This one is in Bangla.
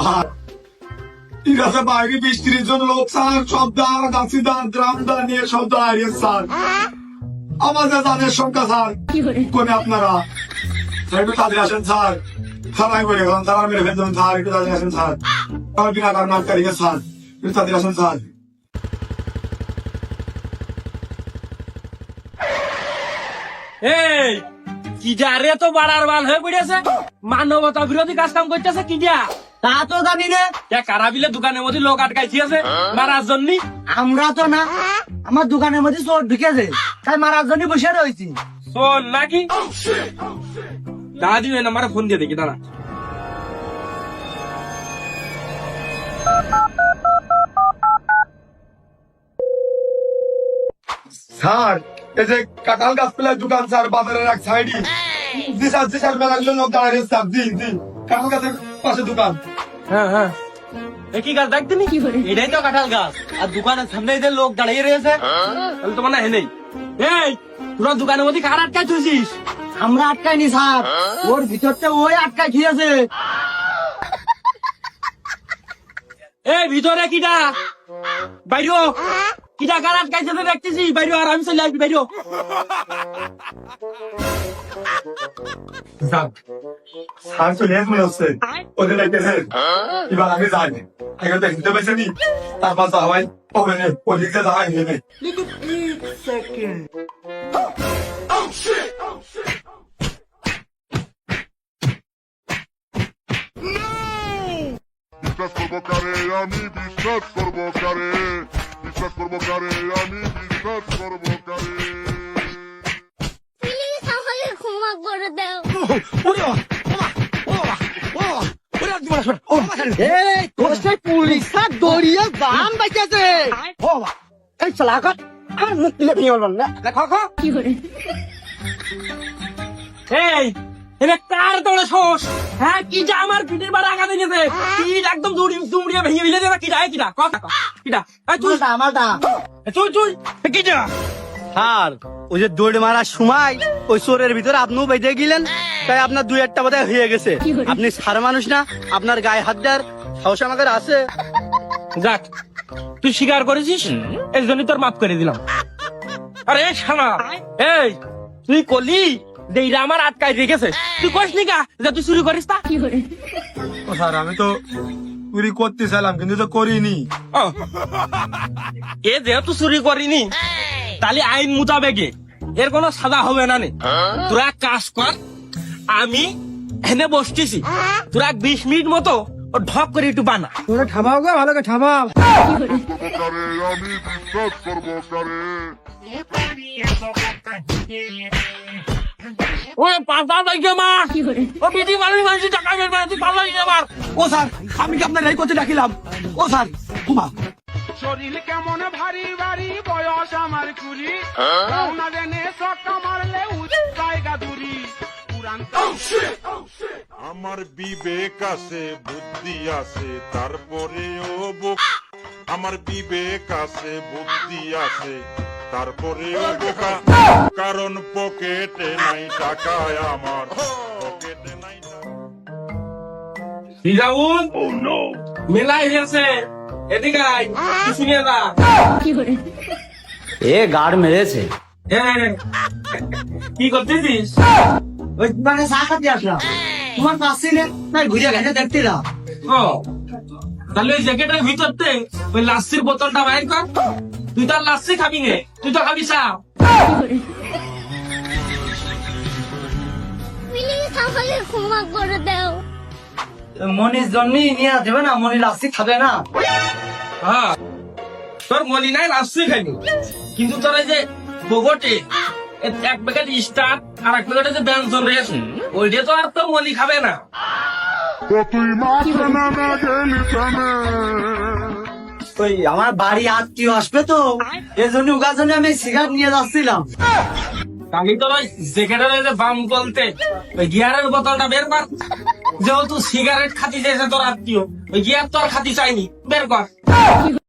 স্যার ঠিক আছে বাইরে 20-30 জন লোক স্যার সব দাঁড় গাছি দাঁড় ড্রাম দাঁড় নিয়ে সব দাঁড়িয়ে স্যার আমাদের দানের সংখ্যা স্যার কোনে আপনারা স্যার একটু তাদের আসেন স্যার থানায় বলে গেলাম তারা মেরে ফেলবেন স্যার একটু তাদের আসেন স্যার আমার বিনা কারণ কারিগর স্যার একটু তাদের আসেন স্যার এই কিডা রে তো বাড়ার বাল হয়ে পড়েছে মানবতা বিরোধী কাজ কাম করতেছে কিডা তা তো জানি না, কারা বিলে দোকানের মধ্যে লোক আটকাইছি আছে মারার জন্য আমরা তো না, আমার দোকানের মধ্যে চোর ঢুকেছে তাই মারার জন্য বসে রয়েছি। শোন নাকি দাঁড়া দিবে নাম্বার ফোন দিয়ে দেখি দাঁড়া স্যার এই যে কাঁঠাল গাছ পেলার দোকান স্যার বাজারের এক সাইডে জি স্যার মেলার জন্য দাঁড়িয়ে স্যার জি কাঁঠাল গাছের পাশে দোকান হ্যাঁ হ্যাঁ কি গাছ দেখতে নি এটাই তো কাঁঠাল গাছ, আর দোকানের সামনে যে লোক দাঁড়িয়ে রয়েছে তাহলে তো মনে হয় নেই। এই তোরা দোকানের মধ্যে কার আটকাই তুইছিস? আমরা আটকাইনি স্যার, ওর ভিতরটা ওই আটকাই খেয়েছে। এই ভিতরে কিটা বাইরো কিটা কার আটকাইছে তো দেখতেছি বাইরো আর আমি চলে আসবি বাইরো স্যার চলে এসে মনে হচ্ছে ওদের দেখতেছে এবার আমি যাই এখন তো হিন্দু পেয়েছে নি তারপর যাওয়াই হবে না ওদিকে যাওয়াই নেবে বিশ্বাস করবো কারে আমি বিশ্বাস করবো কারে বিশ্বাস করবো কারে আমি বিশ্বাস করবো কারে প্লিজ আমাকে ক্ষমা করে দাও। পুলিশ দড়িয়ে বাম বাইতেছে। এই চালাকত আর মুখ দিলে ভেঙে বলবেন না, দেখো এই এনে কার তোর সোস হ্যাঁ কি যা আমার পিঠের বাড়া আঘাত দিয়েছে কি একদম দুমড়িয়ে ভেঙে দিলে কি যায় কিটা কথা কিটা এই তুই আমারটা তুই কি যা স্যার ওই যে দৌড় মারার সময় ওই চোরের ভিতরে আপনিও বেঁধে গেলেন, তাই আপনার দুই একটা বোধহয় হয়ে গেছে। আপনি সার মানুষ না, আপনার গায়ে হাত দেওয়ার সাহস আমাদের আছে। যাক তুই স্বীকার করেছিস এর জন্য তোর মাফ করে দিলাম। আরে শালা এই তুই কলি দেইরা আমার আটকাই রেখেছে তুই কইস নি কা যে তুই চুরি করিস তা ও স্যার আমি তো চুরি করতে চাইলাম কিন্তু তো করিনি ও, এ যেহেতু চুরি করিনি তাহলে আইন মোতাবেকে এর কোনো সাজা হবে না নে তোরা এক কাজ কর আমি এনে বসতেছি তোরা 20 মিনিট মতো ও ঢক করে একটু বানা তোরা ঠাবাও গো, ভালো করে ঠাবাও। কারে আমি বিশ্বাস করবো কারে ওই পাতা দেখে মা ও বিধি মানুষ টাকা বের করে তুই পাল্লা দিতে পার ও স্যার আমি কি আপনার এই করতে ডাকিলাম? ও স্যার ঘুমা শরীর কেমন ভারী ভারী বয়স আমার কুড়ি রওনা দেনে সক্কা মারলে জায়গা দূরি পুরান আমার বিবেক আছে বুদ্ধি আছে তারপরেও আমার বিবেক আছে বুদ্ধি আছে তারপরেও বোকা কারণ পকেটে নাই টাকা আমার পকেটে নাই ফিরাউন মেলাই হয়েছে এদিকে আয় তুই শুনে যা এ গাড় মেরেছে। হ্যাঁ কি করতেছিস ওই দোকানে চা খাতে আসলাম, তোমার পাশে না ঘুরে গেছে দেখছিলাম। ও তাহলে ওই জ্যাকেটের ভিতরতে ওই লাচ্ছির বোতলটা বাইর কর তুই তো আর লাচ্ছি খাবি নে তুই তো খাবি চা প্লিজ আমাকে ক্ষমা করে দাও। মনির জন্যই নিয়ে দেবে না, মনি লাস্তি খাবে না। হ্যাঁ তোর মলি নাই লাচ্ছি খাইনি কিন্তু তোর এই যে বগটে এক প্যাকেট স্টার্ট আর এক প্যাকেটে যে ব্যঞ্জন রয়েছে ওইটা তো আর তোর মলি খাবে না তুই মাত্র না গেলি ওই আমার বাড়ি আত্মীয় আসবে তো এই জন্য ওকার জন্য আমি সিগারেট নিয়ে যাচ্ছিলাম। আমি তো ওই জ্যাকেটের যে বাম বলতে ওই গিয়ারের বোতলটা বের কর যেহেতু সিগারেট খাতি চাইছে তোর আত্মীয় ওই গিয়ার তোর খাতি চাইনি বের কর